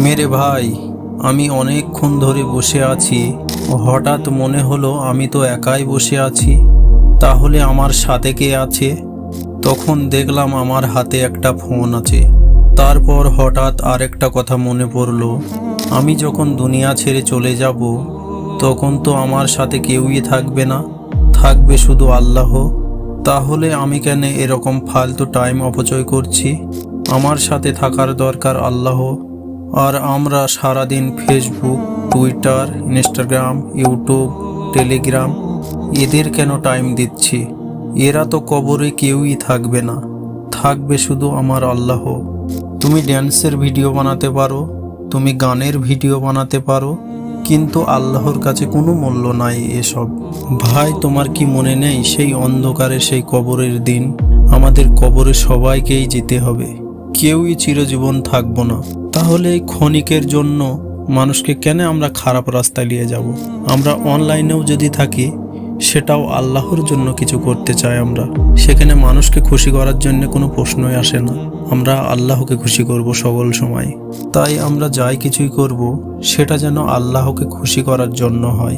মেরে ভাই, আমি অনেকক্ষণ ধরে বসে আছি। হঠাৎ মনে হলো আমি তো একাই বসে আছি, তাহলে আমার সাথে কে আছে? তখন দেখলাম আমার হাতে একটা ফোন আছে। তারপর হঠাৎ আরেকটা কথা মনে পড়লো, আমি যখন দুনিয়া ছেড়ে চলে যাব তখন তো আমার সাথে কেউই থাকবে না, থাকবে শুধু আল্লাহ। তাহলে আমি কেন এরকম ফালতু টাইম অপচয় করছি? আমার সাথে থাকার দরকার আল্লাহ, আর আমরা সারাদিন Facebook, Twitter, Instagram, YouTube, Telegram এদের কেন টাইম দিচ্ছি? এরা তো কবরে কেউই থাকবে না, থাকবে শুধু আমার আল্লাহ। তুমি ড্যান্সের ভিডিও বানাতে পারো, তুমি গানের ভিডিও বানাতে পারো, কিন্তু আল্লাহর কাছে কোনো মূল্য নাই এসব। ভাই, তোমার কি মনে নেই সেই অন্ধকারে সেই কবরের দিন? আমাদের কবরে সবাইকেই যেতে হবে, কেউই চিরজীবন থাকবো না। তাহলে এই ক্ষণিকের জন্য মানুষকে কেন আমরা খারাপ রাস্তায় নিয়ে যাব? আমরা অনলাইনেও যদি থাকি, সেটাও আল্লাহর জন্য কিছু করতে চাই আমরা। সেখানে মানুষকে খুশি করার জন্য কোনো প্রশ্নই আসে না, আমরা আল্লাহকে খুশি করব সকল সময়। তাই আমরা যাই কিছুই করব সেটা যেন আল্লাহকে খুশি করার জন্য হয়।